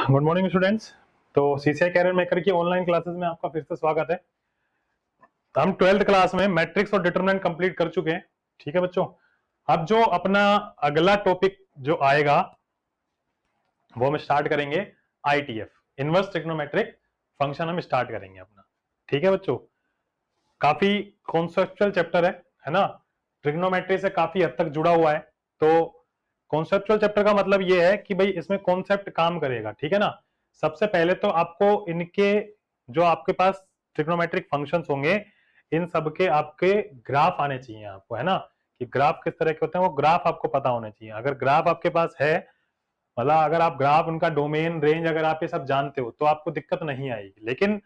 Good morning students. तो CCI career maker की online classes में आपका फिर से स्वागत है। हम 12th क्लास में मैट्रिक्स और डिटरमिनेंट कंप्लीट कर चुके हैं। ठीक है बच्चों, अब जो अपना अगला टॉपिक जो आएगा वो हम स्टार्ट करेंगे आईटीएफ, इनवर्स ट्रिग्नोमेट्रिक फंक्शन हम स्टार्ट करेंगे अपना। ठीक है बच्चों, काफी कॉन्सेप्चुअल चैप्टर है ना, ट्रिग्नोमेट्री से काफी हद तक जुड़ा हुआ है। तो कॉन्सेप्चुअल चैप्टर का मतलब ये है कि भाई इसमें कॉन्सेप्ट काम करेगा। ठीक है ना, सबसे पहले तो आपको इनके जो आपके पास ट्रिग्नोमेट्रिक फंक्शंस होंगे इन सब के आपके ग्राफ आने चाहिए आपको, है ना, कि ग्राफ किस तरह के होते हैं वो ग्राफ आपको पता होने चाहिए। अगर ग्राफ आपके पास है, मतलब अगर आप ग्राफ उनका डोमेन रेंज अगर आप ये सब जानते हो तो आपको दिक्कत नहीं आएगी। लेकिन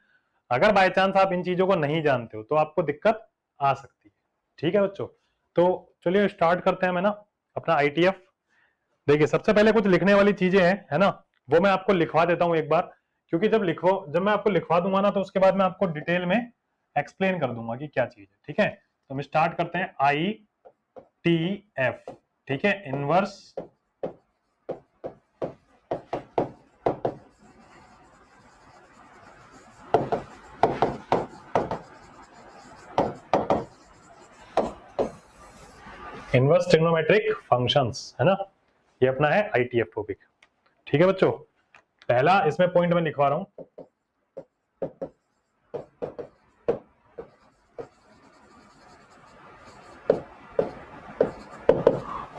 अगर बाय चांस आप इन चीजों को नहीं जानते हो तो आपको दिक्कत आ सकती है। ठीक है बच्चों, तो चलिए स्टार्ट करते हैं मैं ना अपना आईटीएफ। देखिए सबसे पहले कुछ लिखने वाली चीजें हैं, है ना, वो मैं आपको लिखवा देता हूं एक बार, क्योंकि जब मैं आपको लिखवा दूंगा ना तो उसके बाद मैं आपको डिटेल में एक्सप्लेन कर दूंगा कि क्या चीज है। ठीक है, तो हम स्टार्ट करते हैं आई टी एफ। ठीक है, इनवर्स इनवर्स ट्रिग्नोमेट्रिक फंक्शंस, है ना, ये अपना है आईटीएफ टॉपिक। ठीक है बच्चों, पहला इसमें पॉइंट मैं लिखवा रहा हूं,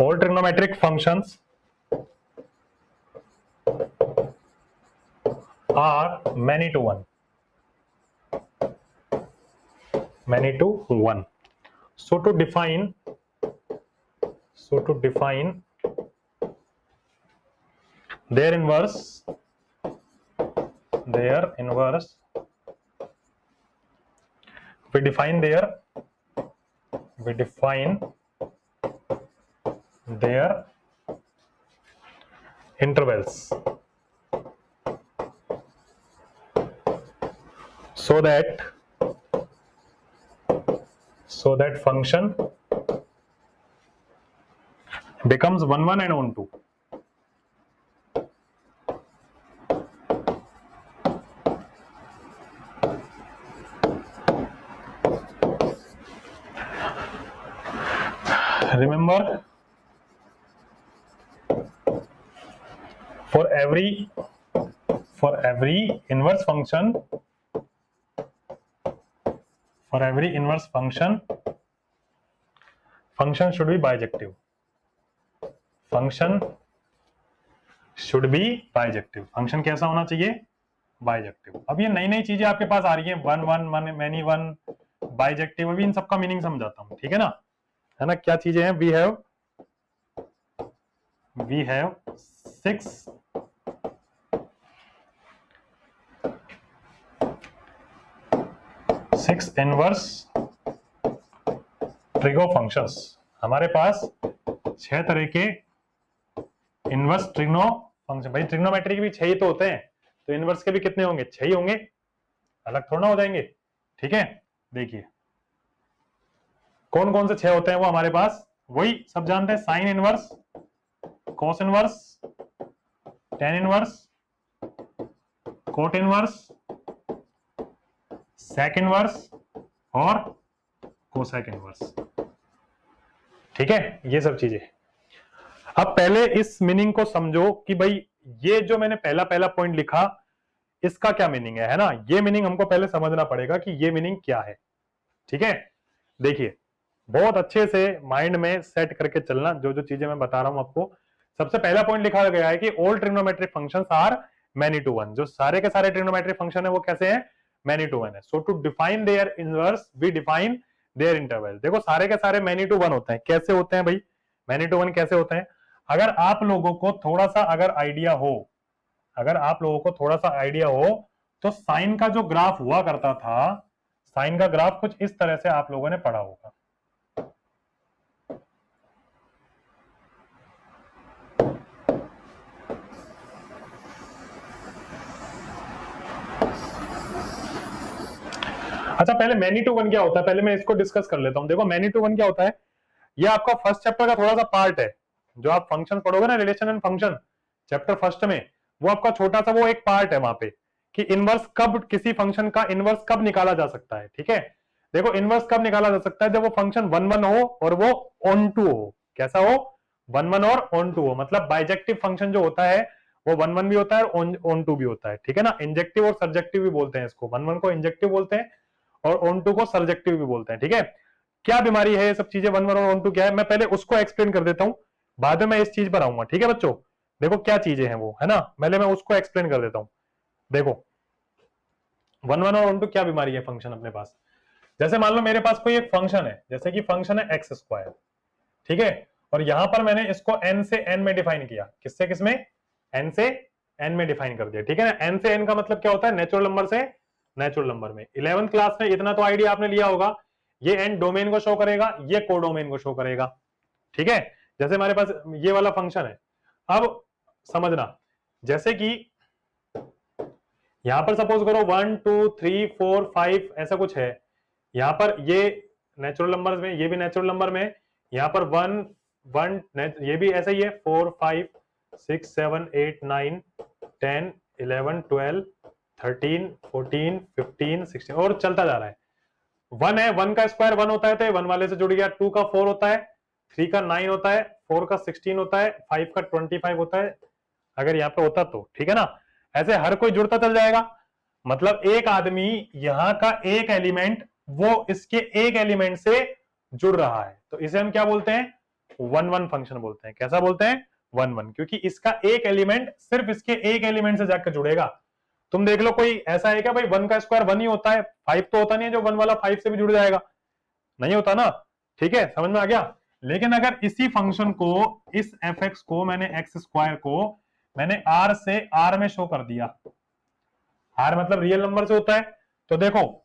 all trigonometric functions are many to one. So to define their inverse, we define their intervals so that function becomes 1 1 and 1 2. Remember, for every inverse function, function should be bijective. Function कैसा होना चाहिए? Bijective. अब ये नई चीजें आपके पास आ रही हैं, one one many one, bijective, अभी इन सबका मीनिंग समझाता हूं। ठीक है ना, है ना, क्या चीजें हैं? We have 6 inverse trigo functions. हमारे पास 6 तरह के इनवर्स ट्रिग्नो फंक्शन। भाई ट्रिग्नोमेट्री के भी 6 ही तो होते हैं, तो इनवर्स के भी कितने होंगे? 6 ही होंगे, अलग थोड़ा ना हो जाएंगे। ठीक है, देखिए कौन कौन से 6 होते हैं वो हमारे पास, वही सब जानते हैं। Sine inverse, cos inverse, tan inverse, cot inverse, sec inverse और कोसेक इनवर्स। ठीक है, ये सब चीजें। अब पहले इस मीनिंग को समझो कि भाई ये जो मैंने पहला पॉइंट लिखा इसका क्या मीनिंग है ना, ये मीनिंग हमको पहले समझना पड़ेगा कि ये मीनिंग क्या है। ठीक है, देखिए बहुत अच्छे से माइंड में सेट करके चलना जो जो चीजें मैं बता रहा हूं आपको। सबसे पहला पॉइंट लिखा गया है कि all trigonometric functions are many to one. जो सारे के सारे ट्रिग्नोमेट्रिक फंक्शन है वो कैसे हैं? मैनी टू वन है। So to define there inverse we define there interval. देखो सारे के सारे मैनी टू वन होते हैं। कैसे होते हैं भाई मैनी टू वन? कैसे होते हैं? अगर आप लोगों को थोड़ा सा आइडिया हो तो साइन का जो ग्राफ हुआ करता था, साइन का ग्राफ कुछ इस तरह से आप लोगों ने पढ़ा होगा। अच्छा, पहले मैनी टू वन क्या होता है पहले मैं इसको डिस्कस कर लेता हूं। देखो मैनी टू वन क्या होता है, ये आपका फर्स्ट चैप्टर का थोड़ा सा पार्ट है। जो आप फंक्शन पढ़ोगे ना, relation and function, chapter first में, वो आपका छोटा सा वो एक पार्ट है वहां पे कि इनवर्स कब, किसी फंक्शन का इनवर्स कब निकाला जा सकता है। ठीक है, देखो इनवर्स कब निकाला जा सकता है, जब वो फंक्शन वन वन हो और वो ऑन टू हो। कैसा हो, वन वन और ऑन टू हो, मतलब बाइजेक्टिव फंक्शन जो होता है वो वन वन भी होता है और ऑन टू भी होता है। ठीक है ना, इंजेक्टिव और सर्जेक्टिव भी बोलते हैं इसको, वन वन को इंजेक्टिव बोलते हैं और ऑन टू को सर्जेक्टिव भी बोलते हैं। ठीक है, क्या बीमारी है ये सब चीजें, वन वन और ऑन टू क्या है, मैं पहले उसको एक्सप्लेन कर देता हूं, बाद में मैं इस चीज पर आऊंगा। ठीक है बच्चों, देखो क्या चीजें हैं वो, है ना, पहले मैं उसको एक्सप्लेन कर देता हूं। देखो वन वन और ऑन टू क्या बीमारी है फंक्शन अपने पास। जैसे मान लो मेरे पास कोई एक फंक्शन है, जैसे कि फंक्शन है एक्स स्क्वायर। ठीक है, और यहां पर मैंने इसको एन से एन में डिफाइन किया, किससे किसमें, एन से एन में डिफाइन कर दिया। ठीक है ना, एन से एन का मतलब क्या होता है, नेचुरल नंबर से नेचुरल नंबर में। 11th क्लास में इतना तो आइडिया आपने लिया होगा, ये एन डोमेन को शो करेगा, ये कोडोमेन को शो करेगा। ठीक है, जैसे हमारे पास ये वाला फंक्शन है, अब समझना, जैसे कि यहां पर सपोज करो 1 2 3 4 5 ऐसा कुछ है, यहां पर ये नेचुरल नंबर्स में, ये भी नेचुरल नंबर में, यहां पर 1 1 ये भी ऐसा ही है, 4 5 6 7 8 9 10 11 12 13 14 15 16 और चलता जा रहा है। 1 है, 1 का स्क्वायर 1 होता है तो 1 वाले से जुड़ गया, 2 का 4 होता है, 3 का 9 होता है, 4 का 16 होता है, 5 का 25 होता है, अगर यहाँ पे होता तो। ठीक है ना, ऐसे हर कोई जुड़ता चल जाएगा, मतलब एक आदमी यहाँ का एक एलिमेंट वो इसके एक एलिमेंट से जुड़ रहा है, तो इसे हम क्या बोलते हैं, वन वन फंक्शन बोलते हैं। कैसा बोलते हैं, वन वन, क्योंकि इसका एक एलिमेंट सिर्फ इसके एक एलिमेंट से जाकर जुड़ेगा। तुम देख लो कोई ऐसा है क्या भाई 1 का स्क्वायर 1 ही होता है, 5 तो होता नहीं है जो 1 वाला 5 से भी जुड़ जाएगा, नहीं होता ना। ठीक है, समझ में आ गया। लेकिन अगर इसी फंक्शन को, इस एफ एक्स को मैंने एक्स स्क्वायर को मैंने आर से आर में शो कर दिया, आर मतलब रियल नंबर से होता है, तो देखो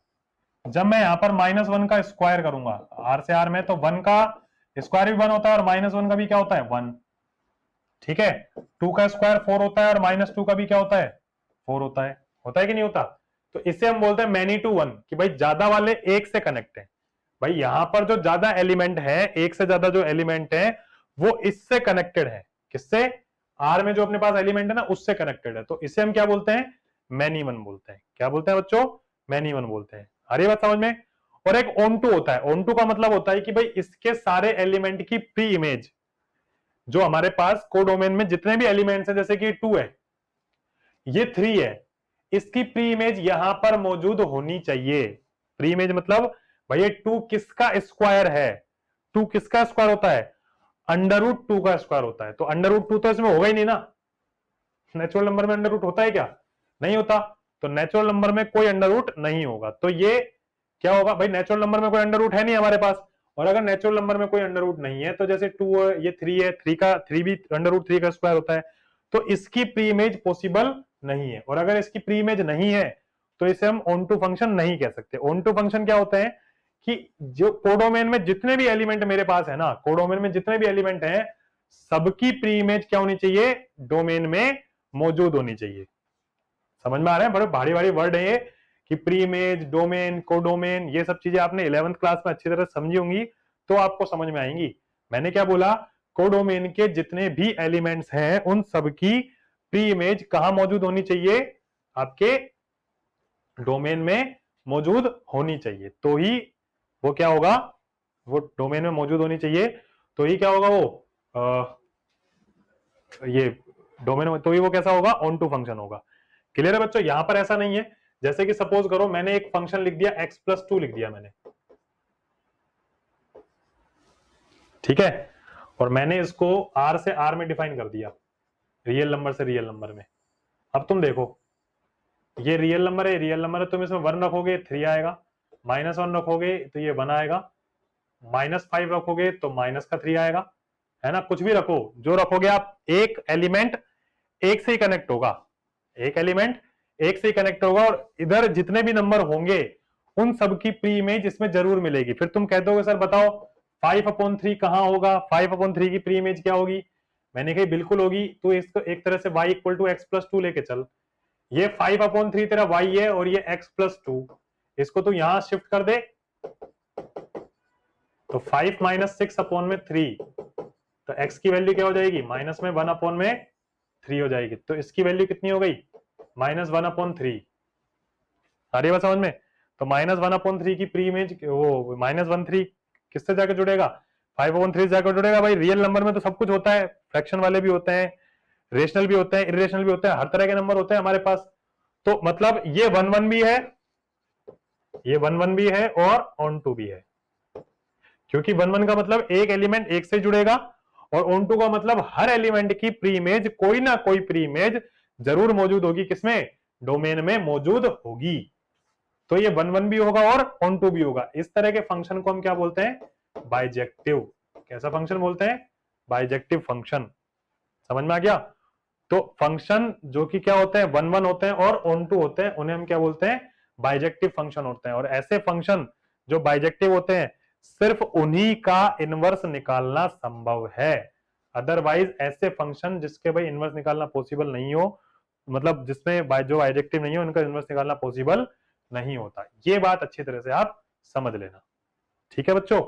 जब मैं यहां पर -1 का स्क्वायर करूंगा आर से आर में, तो 1 का स्क्वायर भी 1 होता है और -1 का भी क्या होता है, 1। ठीक है, 2 का स्क्वायर 4 होता है और -2 का भी क्या होता है, 4 होता है कि नहीं होता। तो इसे हम बोलते हैं मैनी टू वन, कि भाई ज्यादा वाले एक से कनेक्ट है। भाई यहां पर जो ज्यादा एलिमेंट है, एक से ज्यादा जो एलिमेंट है वो इससे कनेक्टेड है, किससे, आर में जो अपने पास एलिमेंट है ना उससे कनेक्टेड है, तो इसे हम क्या बोलते हैं, मैनी वन बोलते हैं। क्या बोलते हैं बच्चों, मैनी वन बोलते हैं। आ रही बात समझ में। और एक ऑन टू होता है, ऑन टू का मतलब होता है कि भाई इसके सारे एलिमेंट की प्री इमेज, जो हमारे पास कोडोमेन में जितने भी एलिमेंट्स हैं, जैसे कि 2 है, ये 3 है, इसकी प्री इमेज यहां पर मौजूद होनी चाहिए। प्री इमेज मतलब भाई ये 2 किसका स्क्वायर है, 2 किसका स्क्वायर होता है, √2 का स्क्वायर होता है, तो √2 तो इसमें होगा ही नहीं ना, नेचुरल नंबर में अंडर रूट होता है क्या, नहीं होता, तो नेचुरल नंबर में कोई अंडर रूट नहीं होगा। तो ये क्या होगा भाई, नेचुरल नंबर में कोई अंडर रूट है नहीं हमारे पास, और अगर नेचुरल नंबर में कोई अंडर रूट नहीं है, तो जैसे 2 है, ये 3 है, 3 भी √3 का स्क्वायर होता है, तो इसकी प्री इमेज पॉसिबल नहीं है। और अगर इसकी प्री इमेज नहीं है तो इसे हम ऑन टू फंक्शन नहीं कह सकते। ऑन टू फंक्शन क्या होते हैं कि जो कोडोमेन में जितने भी एलिमेंट मेरे पास है ना, कोडोमेन में जितने भी एलिमेंट हैं, सबकी प्री इमेज क्या होनी चाहिए, डोमेन में मौजूद होनी चाहिए। समझ में आ रहा है, बड़े भारी भारी वर्ड है ये, कि प्री इमेज, डोमेन, कोडोमेन, ये सब चीजें आपने 11th क्लास में अच्छी तरह समझी होंगी तो आपको समझ में आएंगी। मैंने क्या बोला, कोडोमेन के जितने भी एलिमेंट्स हैं उन सबकी प्री इमेज कहां मौजूद होनी चाहिए, आपके डोमेन में मौजूद होनी चाहिए, तो ही वो क्या होगा, वो डोमेन में मौजूद होनी चाहिए, तो ही क्या होगा वो ये डोमेन में, तो ही वो कैसा होगा, ऑन टू फंक्शन होगा। क्लियर है बच्चों। यहां पर ऐसा नहीं है, जैसे कि सपोज करो मैंने एक फंक्शन लिख दिया x+2 लिख दिया मैंने, ठीक है, और मैंने इसको r से r में डिफाइन कर दिया, रियल नंबर से रियल नंबर में। अब तुम देखो ये रियल नंबर है, रियल नंबर है, तुम इसमें 1 रखोगे 3 आएगा, -1 रखोगे तो ये 1 आएगा, -5 रखोगे तो माइनस का 3 आएगा, है ना। कुछ भी रखो, जो रखोगे आप, एक एलिमेंट एक से ही कनेक्ट होगा, एक एलिमेंट एक से ही कनेक्ट होगा, और इधर जितने भी नंबर होंगे उन सब की प्री इमेज इसमें जरूर मिलेगी। फिर तुम कह दोगे सर बताओ 5/3 कहां होगा, 5/3 की प्री इमेज क्या होगी, मैंने कही बिल्कुल होगी, तो इसको एक तरह से y = x+2 लेके चल, ये 5/3 तेरा y है और ये x+2, इसको तू यहां शिफ्ट कर दे, तो 5 - 6/3, तो x की वैल्यू क्या हो जाएगी, -1/3, 3 हो जाएगी, तो इसकी वैल्यू कितनी हो गई, -1/3। आ रही है बात समझ में? तो -1/3 की प्री इमेज वो -1/3 किससे जाकर जुड़ेगा, 5/3 से जाकर जुड़ेगा। भाई रियल नंबर में तो सब कुछ होता है, फ्रैक्शन वाले भी होते हैं, रेशनल भी होते हैं, इरेशनल भी होते हैं, हर तरह के नंबर होते हैं हमारे पास। तो मतलब ये 1 1 भी है, ये 1 1 भी है और ऑन टू भी है, क्योंकि 1 1 का मतलब एक एलिमेंट एक से जुड़ेगा और ऑन टू का मतलब हर एलिमेंट की प्री इमेज, कोई ना कोई प्री इमेज जरूर मौजूद होगी, किसमें, डोमेन में मौजूद होगी। तो ये 1 1 भी होगा और ऑन टू भी होगा। इस तरह के फंक्शन को हम क्या बोलते हैं, बाइजेक्टिव। कैसा फंक्शन बोलते हैं, बाइजेक्टिव फंक्शन। समझ में आ गया? तो फंक्शन जो कि क्या होते हैं, 1 1 होते हैं और ऑन टू होते हैं, उन्हें हम क्या बोलते हैं, बाइजेक्टिव फंक्शन होते हैं। और ऐसे फंक्शन जो बाइजेक्टिव होते हैं, सिर्फ उन्हीं का इनवर्स निकालना संभव है। अदरवाइज ऐसे फंक्शन जिसके भाई इनवर्स निकालना पॉसिबल नहीं हो, मतलब जिसमें जो बाइजेक्टिव नहीं हो, उनका इनवर्स निकालना पॉसिबल नहीं होता। ये बात अच्छी तरह से आप समझ लेना, ठीक है बच्चों?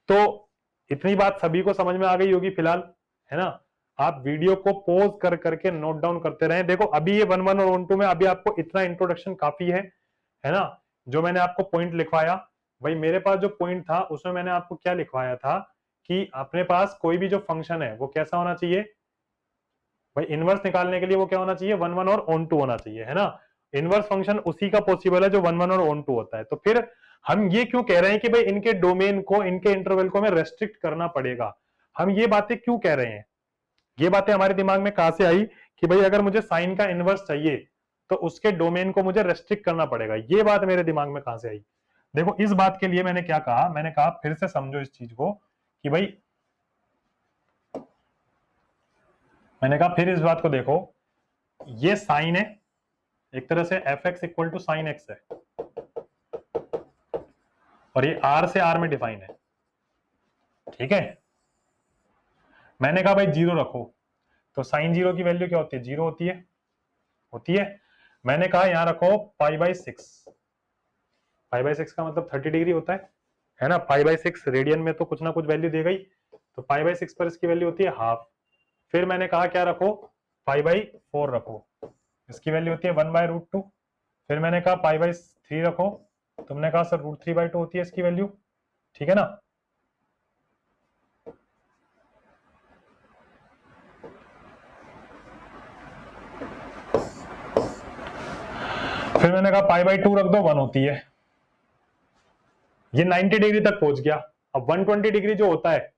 तो इतनी बात सभी को समझ में आ गई होगी फिलहाल, है ना? आप वीडियो को पॉज कर करके नोट डाउन करते रहें। देखो अभी ये 1 1 और 1 2 में अभी आपको इतना इंट्रोडक्शन काफी है ना? जो मैंने आपको पॉइंट लिखवाया, भाई मेरे पास जो पॉइंट था उसमें मैंने आपको क्या लिखवाया था कि अपने पास कोई भी जो फंक्शन है वो कैसा होना चाहिए, भाई इनवर्स निकालने के लिए वो क्या होना चाहिए, 1 1 और ऑन टू होना चाहिए, है ना? इनवर्स फंक्शन उसी का पॉसिबल है जो 1 1 और ऑन टू होता है। तो फिर हम ये क्यों कह रहे हैं कि भाई इनके डोमेन को, इनके इंटरवल को हमें रेस्ट्रिक्ट करना पड़ेगा? हम ये बातें क्यों कह रहे हैं? ये बातें हमारे दिमाग में कहां से आई कि भाई अगर मुझे साइन का इनवर्स चाहिए तो उसके डोमेन को मुझे रेस्ट्रिक्ट करना पड़ेगा। ये बात मेरे दिमाग में कहां से आई? देखो इस बात के लिए मैंने क्या कहा, मैंने कहा फिर से समझो इस चीज को कि भाई, मैंने कहा फिर इस बात को देखो, ये साइन है, एक तरह से f x equal to sine x है, और ये आर से आर में डिफाइन है, ठीक है? मैंने कहा भाई 0 रखो, तो साइन 0 की वैल्यू क्या होती है, 0 होती है। मैंने कहा यहां रखो π/6, π/6 का मतलब 30 डिग्री होता है ना? π/6 रेडियन में तो कुछ ना कुछ वैल्यू देगा ही, तो π/6 पर इसकी वैल्यू होती है हाफ। फिर मैंने कहा क्या रखो, π/4 रखो, इसकी वैल्यू होती है 1/√2। फिर मैंने कहा π/3 रखो, तुमने कहा सर √3/2 होती है इसकी वैल्यू, ठीक है ना? फिर मैंने कहा π/2 रख दो, 1 होती है। ये 90 डिग्री तक पहुंच गया। अब 120 डिग्री जो होता है,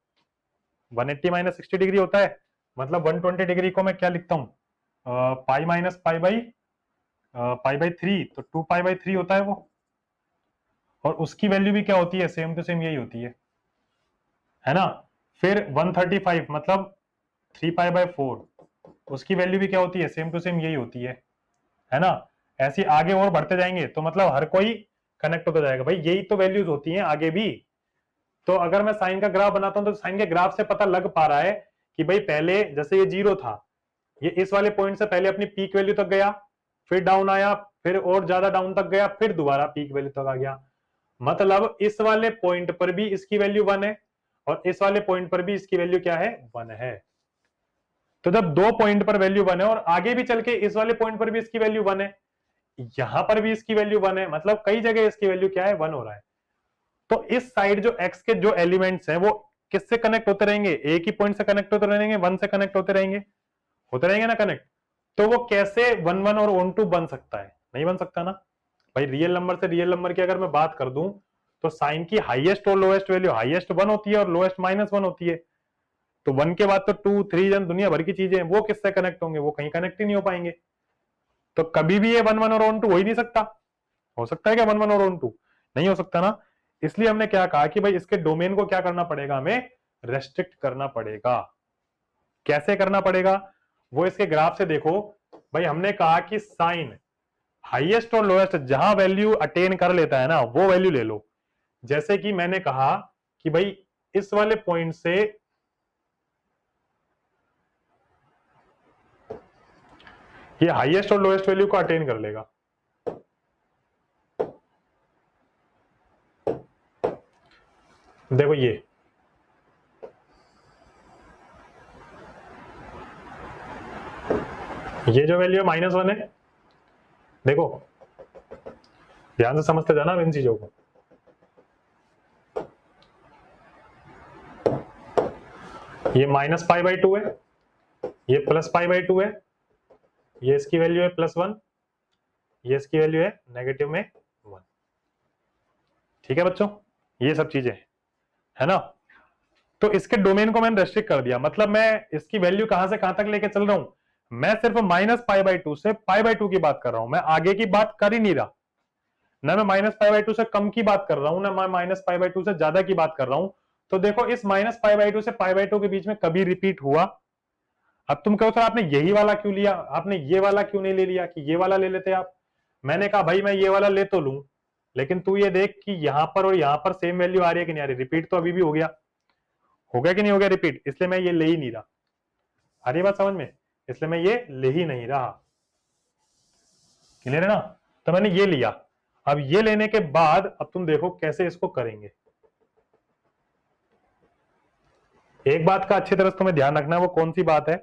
180 - 60 डिग्री होता है, मतलब 120 डिग्री को मैं क्या लिखता हूं, पाई माइनस π/3, तो 2π/3 होता है वो। और उसकी वैल्यू भी क्या होती है, सेम टू सेम यही होती है ना? फिर 135 मतलब 3π/4, उसकी वैल्यू भी क्या होती है, सेम टू सेम यही होती है ना? ऐसे आगे और बढ़ते जाएंगे तो मतलब हर कोई कनेक्ट होता जाएगा। भाई यही तो वैल्यूज होती हैं आगे भी। तो अगर मैं साइन का ग्राफ बनाता हूं तो साइन के ग्राफ से पता लग पा रहा है कि भाई पहले जैसे ये 0 था, ये इस वाले पॉइंट से पहले अपनी पीक वैल्यू तक गया, फिर डाउन आया, फिर और ज्यादा डाउन तक गया, फिर दोबारा पीक वैल्यू तक आ गया। मतलब इस वाले पॉइंट पर भी इसकी वैल्यू 1 है और इस वाले पॉइंट पर भी इसकी वैल्यू क्या है, 1 है। तो जब दो पॉइंट पर वैल्यू 1 है और आगे भी चल के इस वाले पॉइंट पर भी इसकी वैल्यू 1 है, यहां पर भी इसकी वैल्यू 1 है, मतलब कई जगह इसकी वैल्यू क्या है, 1 हो रहा है। तो इस साइड जो एक्स के जो एलिमेंट्स हैं वो किससे कनेक्ट होते रहेंगे, एक ही पॉइंट से कनेक्ट होते रहेंगे, 1 से कनेक्ट होते रहेंगे ना कनेक्ट। तो वो कैसे 1 1 और 1 2 बन सकता है, नहीं बन सकता ना भाई। रियल नंबर से रियल नंबर की अगर मैं बात कर दूं तो साइन की हाईएस्ट और लोएस्ट वैल्यू, हाईएस्ट 1 होती है और लोएस्ट -1 होती है। तो 1 के बाद तो 2 3 जन दुनिया भर की चीजें, वो किससे कनेक्ट होंगे, वो कहीं कनेक्ट ही नहीं हो पाएंगे। तो कभी भी ये 1 1 और 1 2 हो ही नहीं सकता। हो सकता है क्या 1 1 और 1 2? नहीं हो सकता ना। इसलिए हमने क्या कहा कि भाई इसके डोमेन को क्या करना पड़ेगा, हमें रेस्ट्रिक्ट करना पड़ेगा। कैसे करना पड़ेगा, वो इसके ग्राफ से देखो। भाई हमने कहा कि साइन हाईएस्ट और लोएस्ट जहां वैल्यू अटेन कर लेता है ना, वो वैल्यू ले लो। जैसे कि मैंने कहा कि भाई इस वाले पॉइंट से ये हाईएस्ट और लोएस्ट वैल्यू को अटेन कर लेगा। देखो ये ये जो वैल्यू है -1 है, देखो ध्यान से समझते जाना इन चीजों को। ये -π/2 है, ये +π/2 है, ये इसकी वैल्यू है +1, ये इसकी वैल्यू है -1। ठीक है बच्चों, ये सब चीजें है ना। तो इसके डोमेन को मैंने रेस्ट्रिक्ट कर दिया, मतलब मैं इसकी वैल्यू कहां से कहां तक लेके चल रहा हूं, मैं सिर्फ -π/2 से π/2 की बात कर रहा हूं, मैं आगे की बात कर ही नहीं रहा। ना मैं -π/2 से कम की बात कर रहा हूं, ना मैं -π/2 से ज्यादा की बात कर रहा हूं। तो देखो इस -π/2 से π/2 के बीच में कभी रिपीट हुआ। अब तुम कहो सर आपने यही वाला क्यों लिया, आपने ये वाला क्यों नहीं ले लिया कि ये वाला ले लेते आप। मैंने कहा भाई मैं ये वाला ले तो लूं, लेकिन तू ये देख कि यहां पर और यहां पर सेम वैल्यू आ रही है कि नहीं आ रही, रिपीट तो अभी भी हो गया कि नहीं हो गया रिपीट, इसलिए मैं ये ले ही नहीं रहा। आ रही बात समझ में, इसलिए मैं ये ले ही नहीं रहा। क्लियर है ना। तो मैंने ये लिया। अब ये लेने के बाद अब तुम देखो कैसे इसको करेंगे। एक बात का अच्छी तरह से तुम्हें ध्यान रखना है, वो कौन सी बात है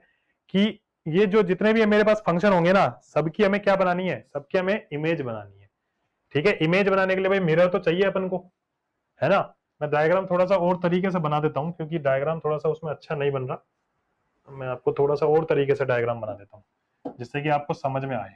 कि ये जो जितने भी मेरे पास फंक्शन होंगे ना, सबकी हमें क्या बनानी है, सबकी हमें इमेज बनानी है। ठीक है, इमेज बनाने के लिए भाई मिरर तो चाहिए अपन को, है ना। मैं डायग्राम थोड़ा सा और तरीके से बना देता हूं, क्योंकि डायग्राम थोड़ा सा उसमें अच्छा नहीं बन रहा। मैं आपको थोड़ा सा और तरीके से डायग्राम बना देता हूं जिससे कि आपको समझ में आए।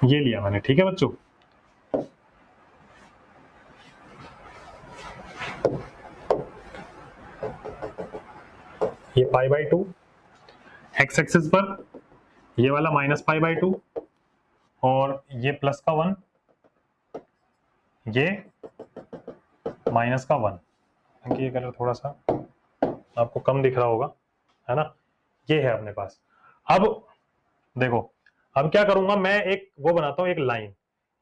ये लिया मैंने, ठीक है बच्चों। ये π/2 एक्स एक्सिस पर, ये वाला -π/2 और ये +1, ये -1। ये कलर थोड़ा सा आपको कम दिख रहा होगा, है ना। ये है अपने पास। अब देखो, अब क्या करूंगा मैं, एक वो बनाता हूं, एक लाइन।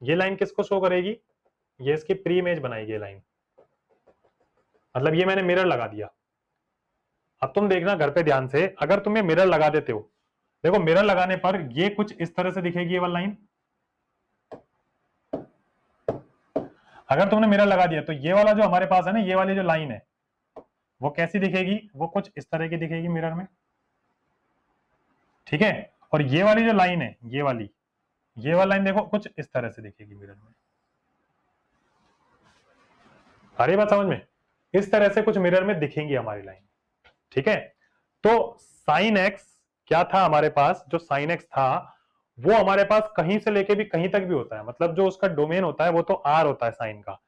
ये लाइन किसको शो करेगी, ये इसकी प्री इमेज बनाएगी ये लाइन। मतलब ये मैंने मिरर लगा दिया। अब तुम देखना घर पे ध्यान से, अगर तुम्हें मिरर लगा देते हो, देखो मिरर लगाने पर ये कुछ इस तरह से दिखेगी ये वाली लाइन। अगर तुमने मिरर लगा दिया तो ये वाला जो हमारे पास है ना, ये वाली जो लाइन है वो कैसी दिखेगी, वो कुछ इस तरह की दिखेगी मिरर में। ठीक है, और ये वाली जो लाइन है, ये वाली लाइन देखो कुछ इस तरह से दिखेगी मिरर में। आ रही बात समझ में, इस तरह से कुछ मिरर में दिखेंगी हमारी लाइन। ठीक है, तो साइन एक्स क्या था हमारे पास, जो साइन एक्स था वो हमारे पास कहीं से लेके भी कहीं तक भी होता है। मतलब जो उसका डोमेन होता है वो तो आर होता है साइन का,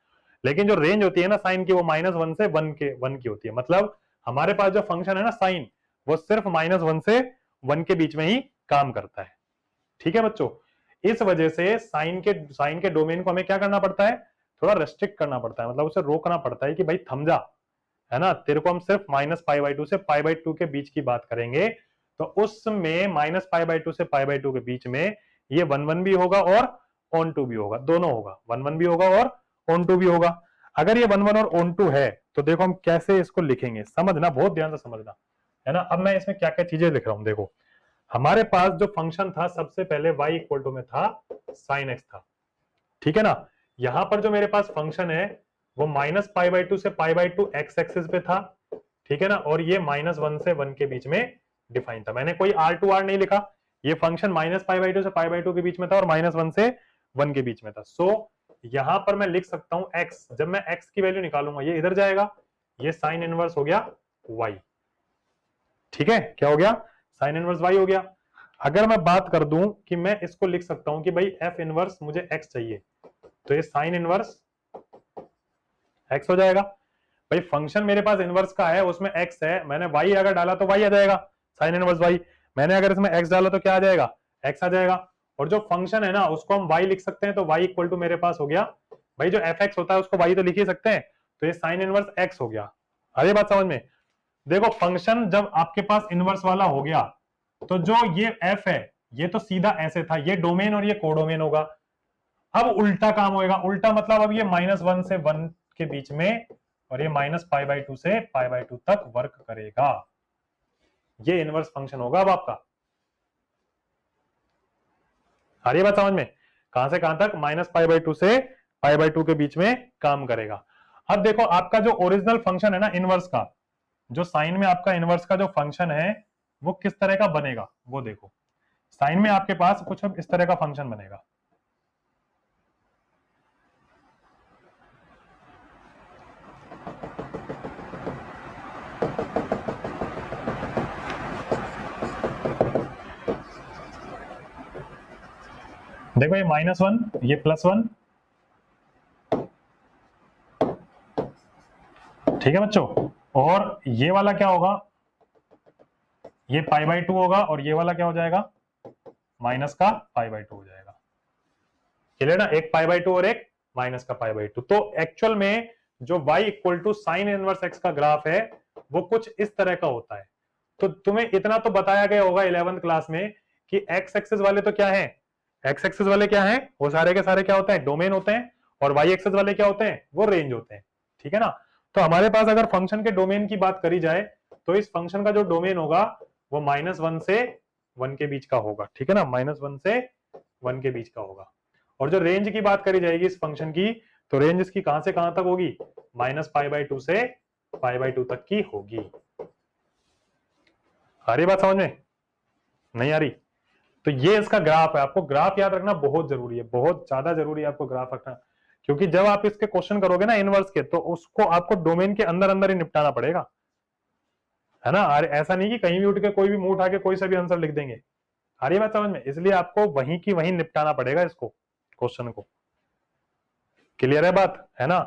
लेकिन जो रेंज होती है ना साइन की, वो -1 से 1 की होती है। मतलब हमारे पास जो फंक्शन है ना साइन, वो सिर्फ -1 से 1 के बीच में ही काम करता है। ठीक है बच्चों, इस वजह से साइन के डोमेन को हमें क्या करना पड़ता है, थोड़ा रेस्ट्रिक्ट करना पड़ता है, मतलब उसे रोकना पड़ता है कि भाई थम जा, है ना। तेरे को हम सिर्फ -π/2 से π/2 के बीच की बात करेंगे, तो उसमें -π/2 से π/2 के बीच में ये 1 भी होगा और ऑन टू भी होगा, दोनों होगा, 1 भी होगा और ऑन टू भी होगा। अगर ये 1 और ऑन टू है तो देखो हम कैसे इसको लिखेंगे, समझना, बहुत ध्यान से समझना, है ना। अब मैं इसमें क्या क्या चीजें लिख रहा हूं, देखो हमारे पास जो फंक्शन था सबसे पहले y इक्वल टू में था साइन एक्स था। ठीक है ना, यहां पर जो मेरे पास फंक्शन है वो -π/2 से π/2 एक्स एक्सिस पे था। ठीक है ना, और ये -1 से 1 के बीच में डिफाइन था। मैंने कोई r टू r नहीं लिखा, ये फंक्शन -π/2 से π/2 के बीच में था और -1 से 1 के बीच में था। सो यहां पर मैं लिख सकता हूं x, जब मैं x की वैल्यू निकालूंगा ये इधर जाएगा, ये साइन इनवर्स हो गया y। ठीक है, क्या हो गया, साइन इनवर्स y हो गया। अगर मैं बात कर दूं कि मैं इसको लिख सकता हूं कि भाई f इनवर्स मुझे x चाहिए, तो ये साइन इनवर्स x हो जाएगा। भाई फंक्शन मेरे पास इनवर्स का है, उसमें x है, मैंने y अगर डाला तो y आ जाएगा, साइन इनवर्स y। मैंने अगर इसमें x डाला तो क्या आ जाएगा, x आ जाएगा। और जो फंक्शन है ना उसको हम y लिख सकते हैं, तो y इक्वल टू मेरे पास हो गया, भाई जो fx होता है उसको y तो लिख ही सकते हैं, तो ये साइन इनवर्स x हो गया। अरे बात समझ में, देखो फंक्शन जब आपके पास इनवर्स वाला हो गया तो जो ये f है ये तो सीधा ऐसे था, ये डोमेन और ये कोडोमेन होगा। अब उल्टा काम होएगा, उल्टा मतलब अब ये -1 से 1 के बीच में और ये -π/2 से π/2 तक वर्क करेगा। ये इनवर्स फंक्शन होगा अब आपका। आ रही है बात समझ में। कहां से कहां तक, -π/2 से π/2 के बीच में काम करेगा। अब देखो आपका जो ओरिजिनल फंक्शन है ना इनवर्स का, जो साइन में आपका इनवर्स का जो फंक्शन है वो किस तरह का बनेगा, वो देखो। साइन में आपके पास कुछ अब इस तरह का फंक्शन बनेगा। देखो ये -1, ये +1, ठीक है बच्चों। और ये वाला क्या होगा, ये π/2 होगा, और ये वाला क्या हो जाएगा, माइनस का π/2 हो जाएगा। क्लियर ना, एक π/2 और एक माइनस का π/2। तो एक्चुअल में जो y equal to sine inverse x का ग्राफ है वो कुछ इस तरह का होता है। तो तुम्हें इतना तो बताया गया होगा 11th क्लास में कि x एक्सिस वाले तो क्या है, x एक्सिस वाले क्या है, वो सारे के सारे क्या होते हैं, डोमेन होते हैं, और y एक्सिस वाले क्या होते हैं, वो रेंज होते हैं, ठीक है ना। तो हमारे पास अगर फंक्शन के डोमेन की बात करी जाए तो इस फंक्शन का जो डोमेन होगा वो -1 से 1 के बीच का होगा, ठीक है ना, -1 से 1 के बीच का होगा। और जो रेंज की बात करी जाएगी इस फंक्शन की, तो रेंज इसकी कहां से कहां तक होगी, -π/2 से π/2 तक की होगी। आ रही बात समझ में, नहीं आ रही? तो ये इसका ग्राफ है। आपको ग्राफ याद रखना बहुत जरूरी है, बहुत ज्यादा जरूरी है आपको ग्राफ रखना, क्योंकि जब आप इसके क्वेश्चन करोगे ना इनवर्स के, तो उसको आपको डोमेन के अंदर अंदर ही निपटाना पड़ेगा, है ना। ऐसा नहीं कि कहीं भी उठ के कोई भी मुंह उठा के कोई सा भी आंसर लिख देंगे। आ रही बात समझ में? इसलिए आपको वहीं की वहीं निपटाना पड़ेगा इसको, क्वेश्चन को। क्लियर है बात, है ना।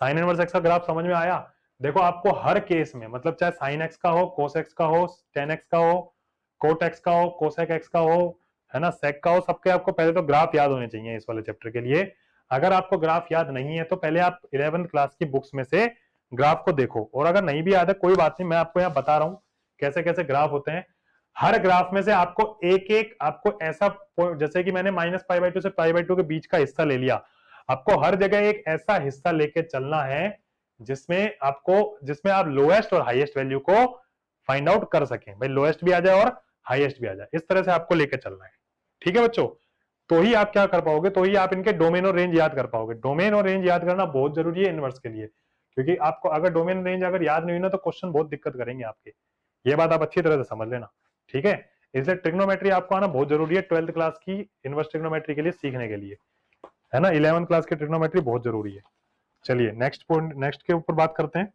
साइन इनवर्स एक्स का ग्राफ समझ में आया। देखो आपको हर केस में, मतलब चाहे साइन एक्स का हो, कोस एक्स का हो, टेन एक्स का हो, कोट एक्स का हो, कोसेक एक्स का हो, है ना, सेक का हो, सबके आपको पहले तो ग्राफ याद होने चाहिए इस वाले चैप्टर के लिए। अगर आपको ग्राफ याद नहीं है तो पहले आप 11th क्लास की बुक्स में से ग्राफ को देखो, और अगर नहीं भी याद है कोई बात नहीं, मैं आपको यहाँ बता रहा हूँ कैसे कैसे ग्राफ होते हैं। हर ग्राफ में से आपको एक एक, आपको ऐसा, जैसे कि मैंने -π/2 से π/2 के बीच का हिस्सा ले लिया, आपको हर जगह एक ऐसा हिस्सा लेके चलना है जिसमें आप लोएस्ट और हाईएस्ट वैल्यू को फाइंड आउट कर सकें। भाई लोएस्ट भी आ जाए और हाईएस्ट भी आ जाए, इस तरह से आपको लेके चलना है, ठीक है बच्चों। तो ही आप क्या कर पाओगे, तो ही आप इनके डोमेन और रेंज याद कर पाओगे। डोमेन और रेंज याद करना बहुत जरूरी है इनवर्स के लिए, क्योंकि आपको अगर डोमेन रेंज अगर याद नहीं हुई ना तो क्वेश्चन बहुत दिक्कत करेंगे आपके। ये बात आप अच्छी तरह से समझ लेना, ठीक है। इसलिए ट्रिग्नोमेट्री आपको आना बहुत जरूरी है 12th क्लास की इनवर्स ट्रिग्नोमेट्री के लिए सीखने के लिए, है ना। 11th क्लास की ट्रिग्नोमेट्री बहुत जरूरी है। चलिए नेक्स्ट पॉइंट, नेक्स्ट के ऊपर बात करते हैं।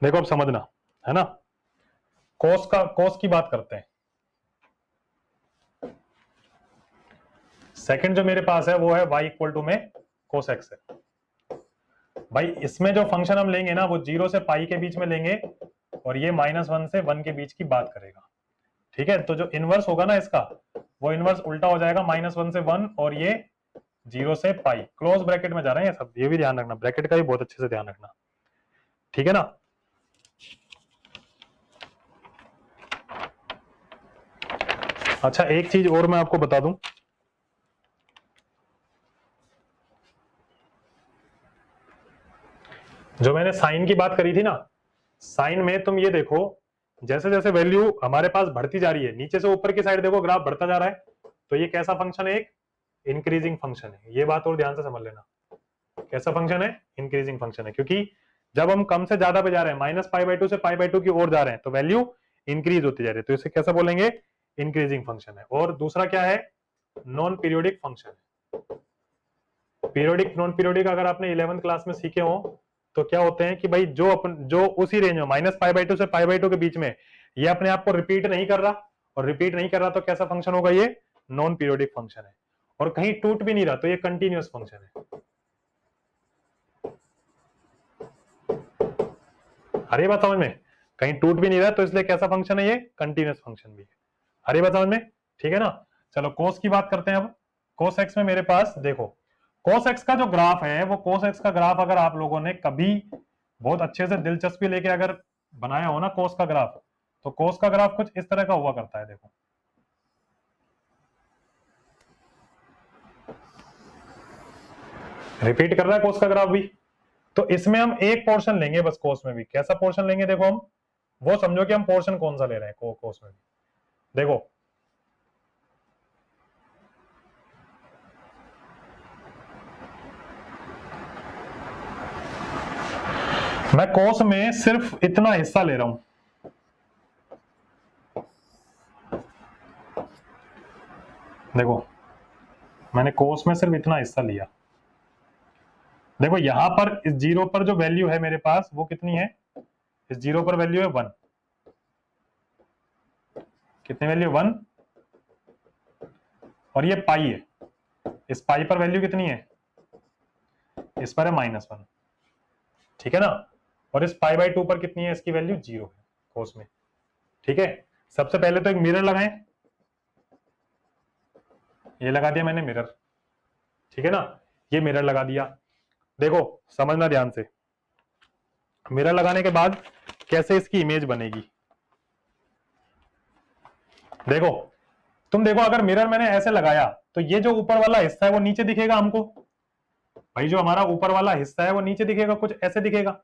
देखो अब समझना, है ना, कॉस की बात करते हैं। सेकंड जो मेरे पास है वो है y इक्वल टू में कोस एक्स है। भाई इसमें जो फंक्शन हम लेंगे ना वो 0 से पाई के बीच में लेंगे, और ये -1 से 1 के बीच की बात करेगा, ठीक है। तो जो इनवर्स होगा ना इसका, वो इनवर्स उल्टा हो जाएगा, -1 से 1, और ये 0 से पाई, क्लोज ब्रैकेट में जा रहे हैं ये सब, ये भी ध्यान रखना, ब्रैकेट का भी बहुत अच्छे से ध्यान रखना, ठीक है ना। अच्छा एक चीज और मैं आपको बता दूं, जो मैंने साइन की बात करी थी ना, साइन में तुम ये देखो, जैसे जैसे वैल्यू हमारे पास बढ़ती जा रही है, नीचे से ऊपर की साइड देखो ग्राफ बढ़ता जा रहा है, तो ये कैसा फंक्शन है, एक इंक्रीजिंग फंक्शन है। ये बात और ध्यान से समझ लेना, कैसा फंक्शन है, इंक्रीजिंग फंक्शन है। क्योंकि जब हम कम से ज्यादा पे जा रहे हैं, -π/2 से π/2 की ओर जा रहे हैं, तो वैल्यू इंक्रीज होती जा रही है, तो इसे कैसा बोलेंगे, इंक्रीजिंग फंक्शन है। और दूसरा क्या है, नॉन पीरियोडिक फंक्शन है। पीरियोडिक नॉन पीरियोडिक अगर आपने 11th क्लास में सीखे हो तो क्या होते हैं कि भाई जो उसी रेंज में -π/2 से π/2 के बीच में, ये अपने आप को रिपीट नहीं कर रहा, और रिपीट नहीं कर रहा तो कैसा फंक्शन होगा, ये नॉन पीरियोडिक फंक्शन है। और कहीं टूट भी नहीं रहा तो ये कंटिन्यूअस फंक्शन है। अरे बात समझ में, कहीं टूट भी नहीं रहा तो इसलिए कैसा फंक्शन है, ये कंटिन्यूअस फंक्शन भी है। अरे बात समझ में, ठीक है ना। चलो कोस की बात करते हैं अब। कोस एक्स में मेरे पास देखो, कोस एक्स का जो ग्राफ है, वो कोस एक्स का ग्राफ अगर आप लोगों ने कभी बहुत अच्छे से दिलचस्पी लेके अगर बनाया हो ना कोस का ग्राफ, तो कोस का ग्राफ कुछ इस तरह का हुआ करता है। देखो रिपीट कर रहा है कोस का ग्राफ भी, तो इसमें हम एक पोर्शन लेंगे बस कोस में भी। कैसा पोर्शन लेंगे, देखो हम वो समझो कि हम पोर्शन कौन सा ले रहे हैं कोस में भी। देखो मैं कोस में सिर्फ इतना हिस्सा ले रहा हूं, देखो मैंने कोस में सिर्फ इतना हिस्सा लिया। देखो यहां पर इस जीरो पर जो वैल्यू है मेरे पास वो कितनी है, इस जीरो पर वैल्यू है 1, कितनी वैल्यू 1, और ये पाई है, इस पाई पर वैल्यू कितनी है, इस पर है -1, ठीक है ना, और इस पाई बाई 2 पर कितनी है, इसकी वैल्यू 0 है कोस में, ठीक है। सबसे पहले तो एक मिरर लगाएं, ये लगा दिया मैंने मिरर, ठीक है ना, ये मिरर लगा दिया। देखो समझना ध्यान से, मिरर लगाने के बाद कैसे इसकी इमेज बनेगी। देखो तुम देखो, अगर मिरर मैंने ऐसे लगाया तो ये जो ऊपर वाला हिस्सा है वो नीचे दिखेगा हमको, भाई जो हमारा ऊपर वाला हिस्सा है वो नीचे दिखेगा, कुछ ऐसे दिखेगा।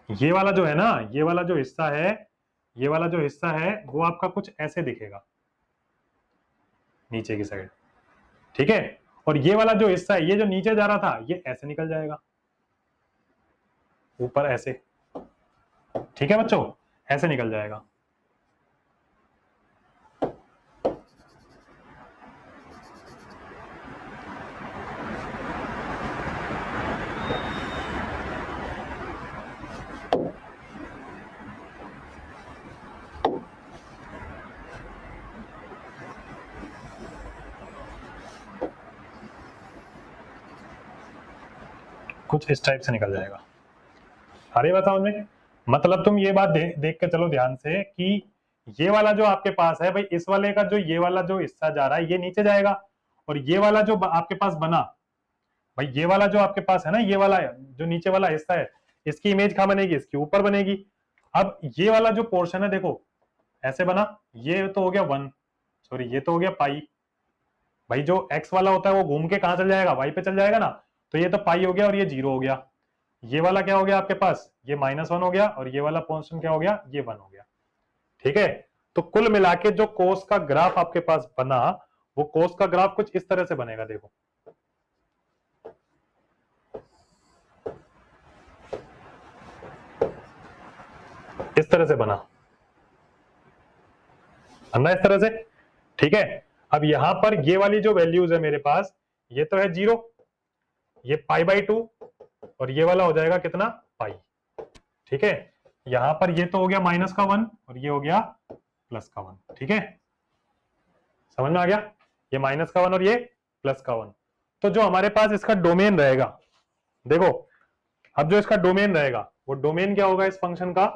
ये वाला जो है ना, ये वाला जो हिस्सा है, ये वाला जो हिस्सा है वो आपका कुछ ऐसे दिखेगा नीचे की साइड, ठीक है। और ये वाला जो हिस्सा है, ये जो नीचे जा रहा था, ये ऐसे निकल जाएगा ऊपर ऐसे, ठीक है बच्चों, ऐसे निकल जाएगा। कुछ इस टाइप से निकल जाएगा। अरे बताओ में, मतलब तुम ये बात देख के चलो ध्यान से कि ये वाला जो आपके पास है भाई, इस वाले का जो ये वाला जो हिस्सा जा रहा है ये नीचे जाएगा, और ये वाला जो आपके पास बना भाई, ये वाला जो आपके पास है ना, ये वाला जो नीचे वाला हिस्सा है, इसकी इमेज कहां बनेगी, इसके ऊपर बनेगी। अब ये वाला जो पोर्शन है देखो ऐसे बना, ये तो हो गया 1, सॉरी ये तो हो गया पाई, भाई जो एक्स वाला होता है वो घूम के कहां चल जाएगा, वाई पे चल जाएगा ना, तो ये तो पाई हो गया और ये 0 हो गया। ये वाला क्या हो गया आपके पास, ये -1 हो गया, और ये वाला पोर्शन क्या हो गया, ये 1 हो गया, ठीक है। तो कुल मिला के जो कोस का ग्राफ आपके पास बना, वो कोस का ग्राफ कुछ इस तरह से बनेगा, देखो इस तरह से बना, इस तरह से, ठीक है। अब यहां पर ये वाली जो वैल्यूज है मेरे पास, ये तो है 0, ये π/2, और ये वाला हो जाएगा कितना, पाई, ठीक है। यहां पर ये तो हो गया -1 और ये हो गया +1, ठीक है, समझ में आ गया, ये -1 और ये +1। तो जो हमारे पास इसका डोमेन रहेगा, देखो अब जो इसका डोमेन रहेगा वो डोमेन क्या होगा इस फंक्शन का,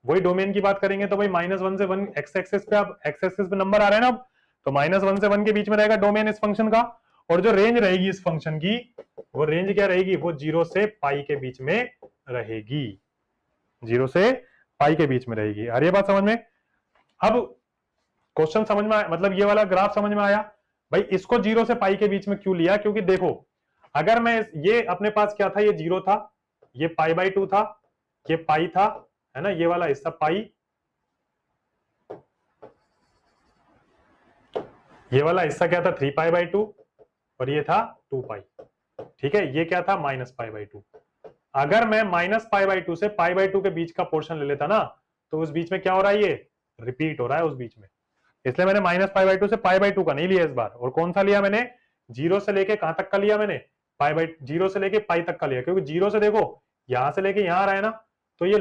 वही डोमेन की बात करेंगे तो भाई -1 से 1 एक्स एक्सिस पे, अब एक्स एक्सिस पे नंबर आ रहा है ना, अब तो -1 से 1 के बीच में रहेगा डोमेन इस फंक्शन का, और जो रेंज रहेगी इस फंक्शन की, वो रेंज क्या रहेगी, वो 0 से पाई के बीच में रहेगी, 0 से पाई के बीच में रहेगी। अरे ये बात समझ में, अब क्वेश्चन समझ में आया, मतलब ये वाला ग्राफ समझ में आया। भाई इसको 0 से पाई के बीच में क्यों लिया, क्योंकि देखो अगर मैं ये अपने पास क्या था, ये 0 था, ये π/2 था, ये पाई था, है ना, ये वाला हिस्सा पाई, ये वाला हिस्सा क्या था 3π/2, और ये था 2 पाई, ठीक है, ये क्या था -π/2। अगर मैं -π/2 से π/2 के बीच का पोर्शन ले लेता ना, तो उस बीच में क्या हो रहा है, ये रिपीट हो रहा है उस बीच में, इसलिए मैंने -π/2 से π/2 का नहीं लिया इस बार। और कौन सा लिया मैंने, 0 से लेके कहां तक का लिया मैंने, 0 से लेके पाई तक का लिया, क्योंकि 0 से देखो यहां से लेके यहां आ रहा है ना, तो ये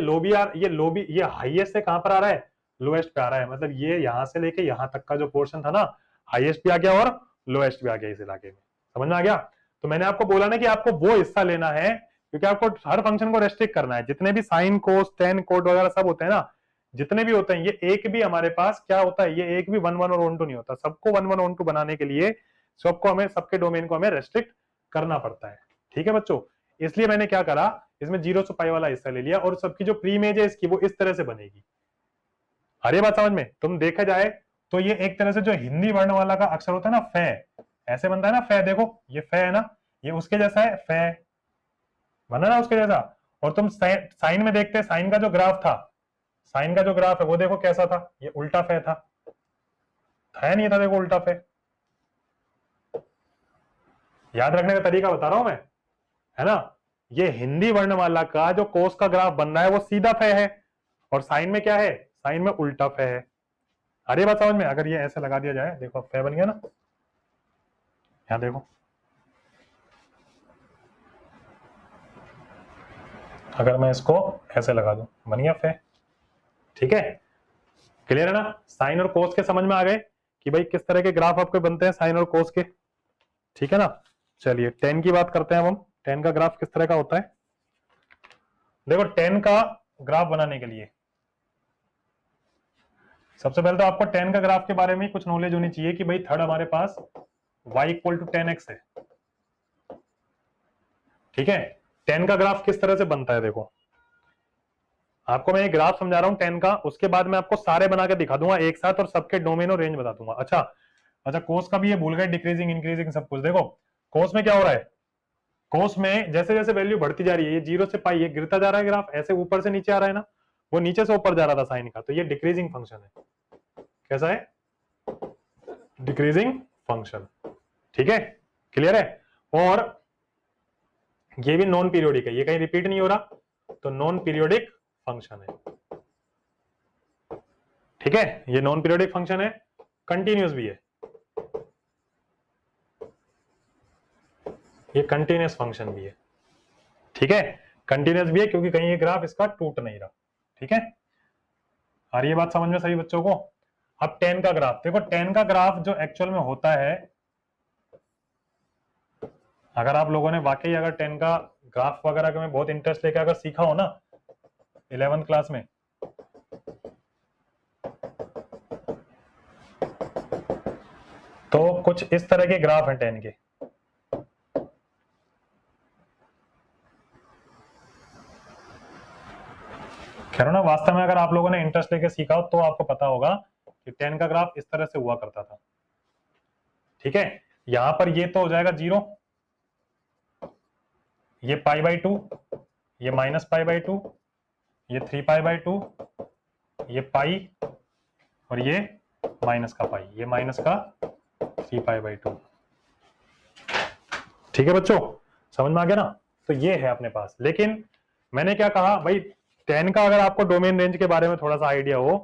लो भी ये हाईएस्ट से कहां पर आ रहा है, लोएस्ट पे आ रहा है, मतलब ये यहां से लेके यहां तक का जो पोर्शन था ना, हाईएस्ट भी आ गया और लोएस्ट भी आ गया इस इलाके में, समझ में आ गया। तो मैंने आपको बोला ना कि आपको वो हिस्सा लेना है, क्योंकि आपको हर फंक्शन को रेस्ट्रिक्ट करना है, जितने भी साइन कोस टेन कोड वगैरह सब होते हैं ना, जितने भी होते हैं, ये एक भी हमारे पास क्या होता है, ये एक भी 1 1 और 1 2 नहीं होता, सबको 1 1 1 2 बनाने के लिए सबको हमें सबके डोमेन को हमें रेस्ट्रिक्ट करना पड़ता है, ठीक है बच्चों। इसलिए मैंने क्या करा, इसमें 0 से पाई वाला हिस्सा ले लिया, और सबकी जो प्री इमेज है इसकी वो इस तरह से बनेगी। अरे बात समझ में, तुम देखा जाए तो ये एक तरह से जो हिंदी वर्ण वाला का अक्षर होता है ना, फे, ऐसे बनता है ना, फे, देखो ये फे है ना, ये उसके जैसा है, फे बना ना उसके जैसा। और तुम साइन में देखते, साइन का जो ग्राफ था, साइन का जो ग्राफ है वो देखो कैसा था, ये उल्टा फे था नहीं था, देखो उल्टा फे। याद रखने का तरीका बता रहा हूं मैं, है ना। ये हिंदी वर्णमाला का जो कोस का ग्राफ बन रहा है वो सीधा फे है, और साइन में क्या है, साइन में उल्टा फे है। अरे बात समझ में, अगर ये ऐसे लगा दिया जाए, देखो फे बन गया ना, यहां देखो, अगर मैं इसको ऐसे लगा दूं, बन गया फे। ठीक है, क्लियर है ना। साइन और कोस के समझ में आ गए कि भाई किस तरह के ग्राफ आपके बनते हैं साइन और कोस के। ठीक है ना। चलिए टेन की बात करते हैं अब हम, टेन का ग्राफ किस तरह का होता है। देखो टेन का ग्राफ बनाने के लिए सबसे पहले तो आपको टेन का ग्राफ के बारे में कुछ नॉलेज होनी चाहिए कि भाई थर्ड हमारे पास y इक्वल टू 10x है। ठीक है, टेन का ग्राफ किस तरह से बनता है, देखो आपको मैं एक ग्राफ समझा रहा हूं टेन का, उसके बाद मैं आपको सारे बना के दिखा दूंगा एक साथ और सबके डोमेन और रेंज बता दूंगा। अच्छा अच्छा, कोस का भी ये भूल गए, डिक्रीजिंग इंक्रीजिंग सब कुछ। देखो कोस में क्या हो रहा है, कोस में जैसे जैसे वैल्यू बढ़ती जा रही है, ये 0 से पाई, ये गिरता जा रहा है ग्राफ, ऐसे ऊपर से नीचे आ रहा है ना, वो नीचे से ऊपर जा रहा था साइन का, तो ये डिक्रीजिंग फंक्शन है। कैसा है, डिक्रीजिंग फंक्शन। ठीक है, क्लियर है। और ये भी नॉन पीरियोडिक है, ये कहीं रिपीट नहीं हो रहा, तो नॉन पीरियोडिक फंक्शन है। ठीक है, ये नॉन पीरियोडिक फंक्शन है, कंटिन्यूस भी है, ये कंटिन्यूस फंक्शन भी है। ठीक है, कंटिन्यूस भी है क्योंकि कहीं ये ग्राफ इसका टूट नहीं रहा। ठीक है, आ रही है बात समझ में सभी बच्चों को। अब टेन का ग्राफ देखो, टेन का ग्राफ जो एक्चुअल में होता है, अगर आप लोगों ने वाकई अगर टेन का ग्राफ वगैरह में बहुत इंटरेस्ट लेके अगर सीखा हो ना 11th क्लास में, तो कुछ इस तरह के ग्राफ हैं टेन के। खैर ना, वास्तव में अगर आप लोगों ने इंटरेस्ट लेके सीखा हो तो आपको पता होगा कि टेन का ग्राफ इस तरह से हुआ करता था। ठीक है, यहां पर ये तो हो जाएगा 0, ये π/2, ये -π/2, ये 3π/2, ये पाई, और ये माइनस का पाई, ये माइनस का 3π/2। ठीक है बच्चों, समझ में आ गया ना। तो ये है अपने पास, लेकिन मैंने क्या कहा भाई, टेन का अगर आपको डोमेन रेंज के बारे में थोड़ा सा आइडिया हो,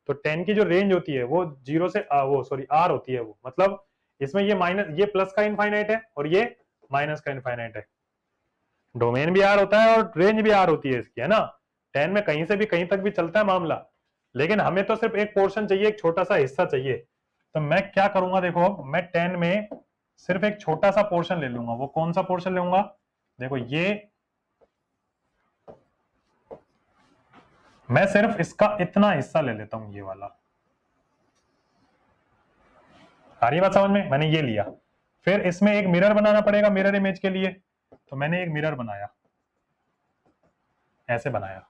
तो टेन की जो रेंज होती है वो 0 से आर होती है, वो मतलब इसमें ये माइनस, ये प्लस का इनफाइनाइट है और ये माइनस का इनफाइनाइट है। डोमेन भी आर होता है और रेंज भी आर होती है इसकी, है ना। टेन में कहीं से भी कहीं तक भी चलता है मामला, लेकिन हमें तो सिर्फ एक पोर्शन चाहिए, एक छोटा सा हिस्सा चाहिए। तो मैं क्या करूंगा, देखो मैं टेन में सिर्फ एक छोटा सा पोर्शन ले लूंगा। वो कौन सा पोर्शन लूंगा, देखो ये मैं सिर्फ इसका इतना हिस्सा ले लेता हूं, ये वाला। आ रही बात समझ में, मैंने ये लिया, फिर इसमें एक मिरर बनाना पड़ेगा मिरर इमेज के लिए, तो मैंने एक मिरर बनाया, ऐसे बनाया।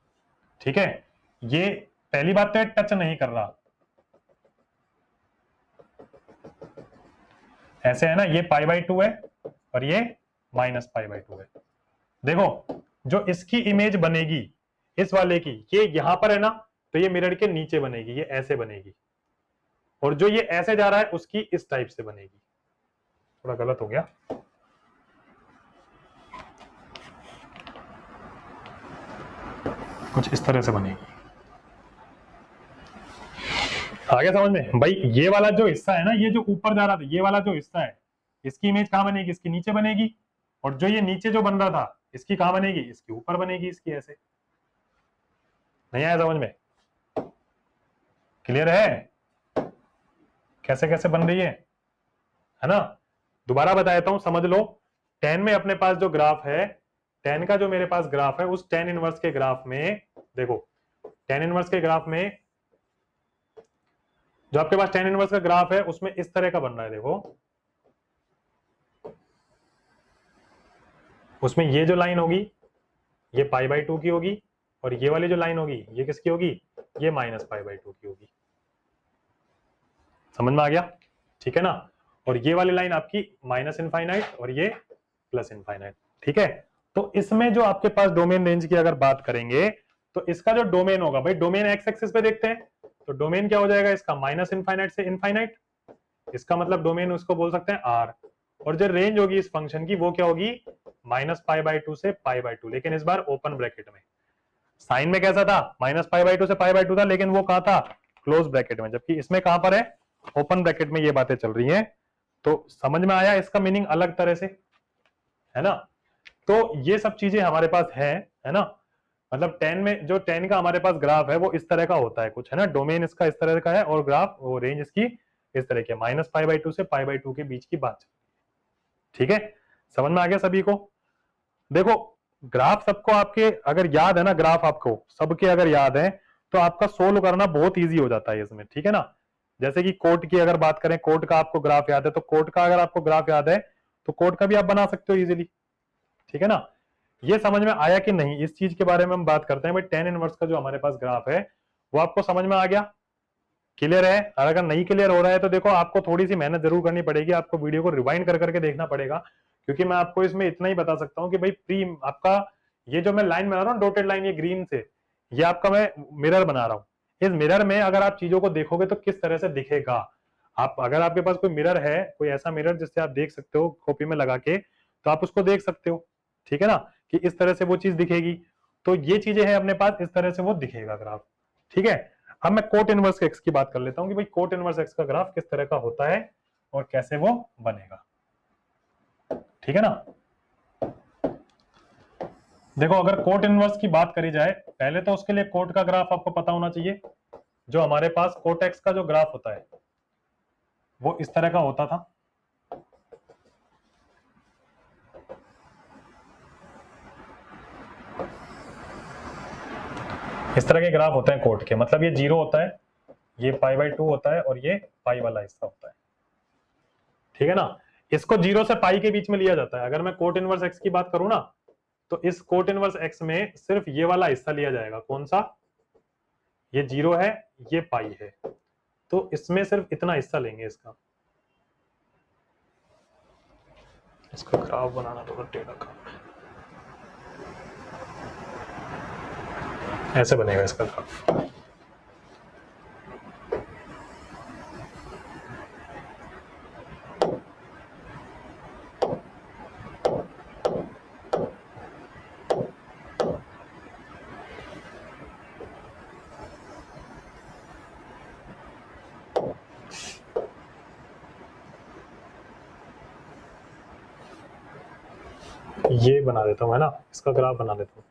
ठीक है, ये पहली बात तो टच नहीं कर रहा, ऐसे है ना, ये π/2 है और ये -π/2 है। देखो जो इसकी इमेज बनेगी इस वाले की, ये यहां पर है ना, तो ये मिरर के नीचे बनेगी, ये ऐसे बनेगी, और जो ये ऐसे जा रहा है उसकी इस टाइप से बनेगी। थोड़ा गलत हो गया, कुछ इस तरह से बनेगी। आगे समझ में भाई, ये वाला जो हिस्सा है ना, ये जो ऊपर जा रहा था, ये वाला जो हिस्सा है, इसकी इमेज कहां बनेगी, इसके नीचे बनेगी, और जो ये नीचे जो बन रहा था इसकी कहां बनेगी, इसके ऊपर बनेगी, इसकी ऐसे। नहीं आया समझ में, क्लियर है कैसे कैसे बन रही है ना। दोबारा बता देता हूं, समझ लो। टेन में अपने पास जो ग्राफ है, टेन का जो मेरे पास ग्राफ है, उस टेन इनवर्स के ग्राफ में देखो, टेन इनवर्स के ग्राफ में जो आपके पास टेन इनवर्स का ग्राफ है उसमें इस तरह का बन रहा है। देखो उसमें ये जो लाइन होगी ये π/2 की होगी, और ये वाली जो लाइन होगी ये किसकी होगी, ये -π/2 की होगी। समझ में आ गया, ठीक है ना। और ये वाली लाइन आपकी माइनस इनफाइनाइट और ये प्लस इनफाइनाइट। ठीक है, तो इसमें जो आपके पास डोमेन रेंज की अगर बात करेंगे, तो इसका जो डोमेन होगा भाई, डोमेन एक्स एक्सिस पे देखते हैं, तो डोमेन क्या हो जाएगा इसका, माइनस इनफाइनाइट से इनफाइनाइट, इसका मतलब डोमेन उसको बोल सकते हैं आर। और जो रेंज होगी इस फंक्शन की वो क्या होगी, -π/2 से π/2, लेकिन इस बार ओपन ब्रैकेट में। साइन में कैसा था, -π/2 से π/2 था, लेकिन वो कहां था, क्लोज ब्रैकेट में, जबकि इसमें कहां पर है, ओपन ब्रैकेट में ये बातें चल रही हैं। तो समझ में आया इसका मीनिंग अलग तरह से, है ना। तो ये सब चीजें हमारे पास है ना। मतलब 10 में जो 10 का हमारे पास ग्राफ है वो इस तरह का होता है कुछ, है ना। डोमेन इसका इस तरह का है और ग्राफ वो रेंज इसकी इस तरह की, -π/2 से π/2 के बीच की बात। ठीक है, समझ में आ गया सभी को। देखो ग्राफ सबको आपके अगर याद है ना, ग्राफ आपको सबके अगर याद है तो आपका सोल्व करना बहुत इजी हो जाता है इसमें, ठीक है ना। जैसे कि कोट की अगर बात करें, कोट का आपको ग्राफ याद है, तो कोट का अगर आपको ग्राफ याद है तो कोट का भी आप बना सकते हो इजीली, ठीक है ना। ये समझ में आया कि नहीं, इस चीज के बारे में हम बात करते हैं भाई। tan इनवर्स का जो हमारे पास ग्राफ है वो आपको समझ में आ गया, क्लियर है। और अगर नहीं क्लियर हो रहा है तो देखो आपको थोड़ी सी मेहनत जरूर करनी पड़ेगी, आपको वीडियो को रिवाइंड कर करके देखना पड़ेगा, क्योंकि मैं आपको इसमें इतना ही बता सकता हूँ कि भाई प्री आपका ये जो मैं लाइन बना रहा हूँ डॉटेड लाइन, ये ग्रीन से, ये आपका मैं मिरर बना रहा हूँ। इस मिरर में अगर आप चीजों को देखोगे तो किस तरह से दिखेगा, आप अगर आपके पास कोई मिरर है, कोई ऐसा मिरर जिससे आप देख सकते हो कॉपी में लगा के, तो आप उसको देख सकते हो, ठीक है ना, कि इस तरह से वो चीज दिखेगी। तो ये चीजें हैं अपने पास, इस तरह से वो दिखेगा ग्राफ, ठीक है। अब मैं कोट इनवर्स एक्स की बात कर लेता हूं कि भाई कोट इनवर्स एक्स का ग्राफ किस तरह का होता है और कैसे वो बनेगा, ठीक है ना। देखो अगर कोट इनवर्स की बात करी जाए, पहले तो उसके लिए कोट का ग्राफ आपको पता होना चाहिए। जो हमारे पास कोट एक्स का जो ग्राफ होता है वो इस तरह का होता था, इस तरह के ग्राफ होते हैं कोट के। मतलब ये 0 होता है, ये π/2 होता है और ये पाई वाला हिस्सा होता है, ठीक है ना। इसको 0 से पाई के बीच में लिया जाता है। अगर मैं कोट इनवर्स एक्स की बात करूं ना, तो इस कोट इनवर्स एक्स में सिर्फ ये वाला हिस्सा लिया जाएगा। कौन सा, ये 0 है, ये पाई है, तो इसमें सिर्फ इतना हिस्सा लेंगे इसका। इसका ग्राफ बनाना थोड़ा टेढ़ा काम है, ऐसे बनेगा इसका ग्राफ। ये बना देता हूं, है ना, इसका ग्राफ बना देता हूं।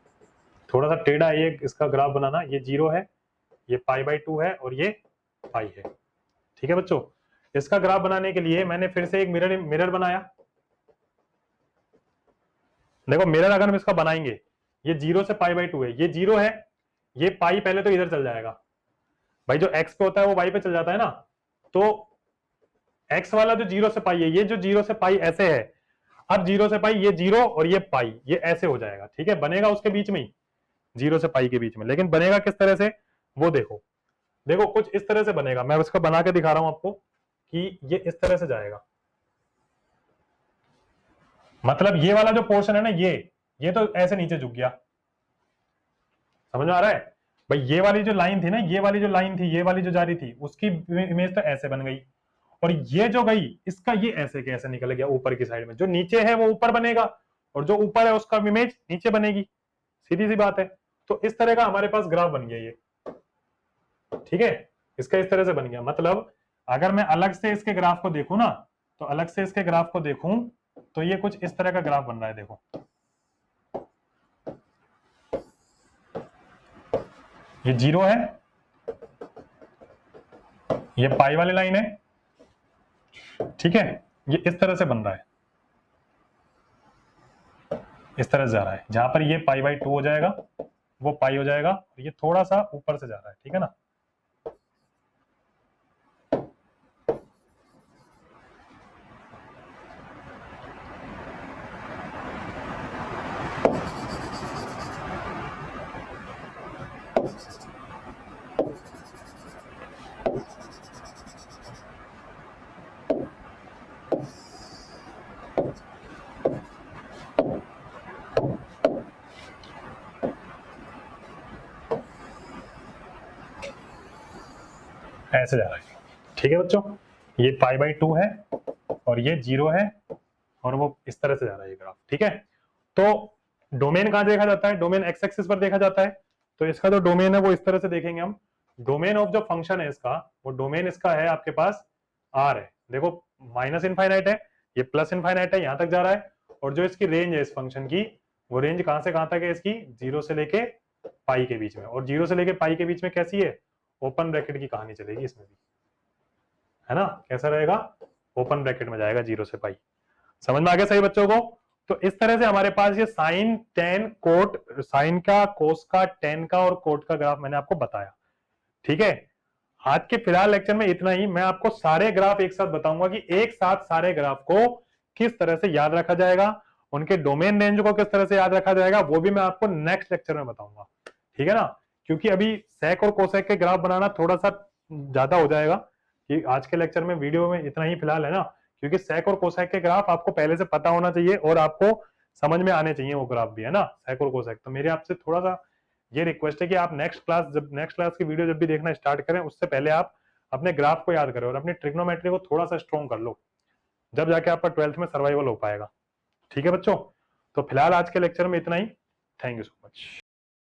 थोड़ा सा टेढ़ा है ये इसका ग्राफ बनाना। ये 0 है, ये π/2 है और ये पाई है, ठीक है बच्चों। इसका ग्राफ बनाने के लिए मैंने फिर से एक मिरर बनाया। देखो मिरर अगर हम इसका बनाएंगे, ये 0 से π/2 है, ये 0 है, ये पाई पहले तो इधर चल जाएगा भाई, जो x पे होता है वो y पे चल जाता है ना। तो x वाला जो 0 से पाई है, ये जो 0 से पाई ऐसे है, अब 0 से पाई ये 0 और ये पाई, ये ऐसे हो जाएगा, ठीक है। बनेगा उसके बीच में ही, 0 से पाई के बीच में, लेकिन बनेगा किस तरह से वो देखो। देखो कुछ इस तरह से बनेगा, मैं उसका बना के दिखा रहा हूं आपको कि ये इस तरह से जाएगा। मतलब ये वाला जो पोर्शन है ना, ये तो ऐसे नीचे झुक गया, समझ में आ रहा है भाई। ये वाली जो लाइन थी ना, ये वाली जो लाइन थी, ये वाली जो जा रही थी, उसकी इमेज तो ऐसे बन गई, और ये जो गई इसका ये ऐसे के ऐसे निकल गया ऊपर की साइड में। जो नीचे है वो ऊपर बनेगा और जो ऊपर है उसका इमेज नीचे बनेगी, सीधी सी बात है। तो इस तरह का हमारे पास ग्राफ बन गया ये, ठीक है। इसका इस तरह से बन गया। मतलब अगर मैं अलग से इसके ग्राफ को देखूं ना, तो अलग से इसके ग्राफ को देखूं तो ये कुछ इस तरह का ग्राफ बन रहा है। देखो ये 0 है, ये पाई वाली लाइन है, ठीक है। ये इस तरह से बन रहा है, इस तरह से जा रहा है, जहां पर ये π/2 हो जाएगा, वो पाई हो जाएगा, ये थोड़ा सा ऊपर से जा रहा है, ठीक है ना। ऐसे जा रहा है, ठीक है बच्चों। ये π/2 है और ये 0 है और वो इस तरह से जा रहा है ये ग्राफ, ठीक है। तो डोमेन कहां देखा जाता है? डोमेन एक्स एक्सिस पर देखा जाता है। तो इसका जो डोमेन है वो इस तरह से देखेंगे हम। डोमेन ऑफ जो फंक्शन है इसका, वो डोमेन इसका है आपके पास आर है। देखो माइनस इनफाइनाइट है, ये प्लस इनफाइनाइट है, यहां तक जा रहा है। और जो इसकी रेंज है इस फंक्शन की, वो रेंज कहां से कहां तक है इसकी? 0 से लेके पाई के बीच में। और 0 से लेके पाई के बीच में कैसी है? ओपन ब्रैकेट की कहानी चलेगी इसमें भी, है ना? कैसा रहेगा? ओपन ब्रैकेट में जाएगा 0 से पाई। समझ में आ गया सही बच्चों को? तो इस तरह से हमारे पास ये साइन टेन कोट, साइन का, कोस का, टेन का और कोट का ग्राफ मैंने आपको बताया। ठीक है, आज के फिलहाल लेक्चर में इतना ही। मैं आपको सारे ग्राफ एक साथ बताऊंगा कि एक साथ सारे ग्राफ को किस तरह से याद रखा जाएगा, उनके डोमेन रेंज को किस तरह से याद रखा जाएगा, वो भी मैं आपको नेक्स्ट लेक्चर में बताऊंगा। ठीक है ना? क्योंकि अभी सेक और कोसेक के ग्राफ बनाना थोड़ा सा ज्यादा हो जाएगा, कि आज के लेक्चर में, वीडियो में इतना ही फिलहाल, है ना? क्योंकि सेक और कोसेक के ग्राफ आपको पहले से पता होना चाहिए और आपको समझ में आने चाहिए वो ग्राफ भी, है ना? सेक और कोसेक। तो मेरे आपसे थोड़ा सा ये रिक्वेस्ट है कि आप नेक्स्ट क्लास की वीडियो जब भी देखना स्टार्ट करें, उससे पहले आप अपने ग्राफ को याद करें और अपनी ट्रिग्नोमेट्री को थोड़ा सा स्ट्रॉन्ग कर लो, जब जाके आपका 12th में सर्वाइवल हो पाएगा। ठीक है बच्चों? तो फिलहाल आज के लेक्चर में इतना ही। Thank you so much.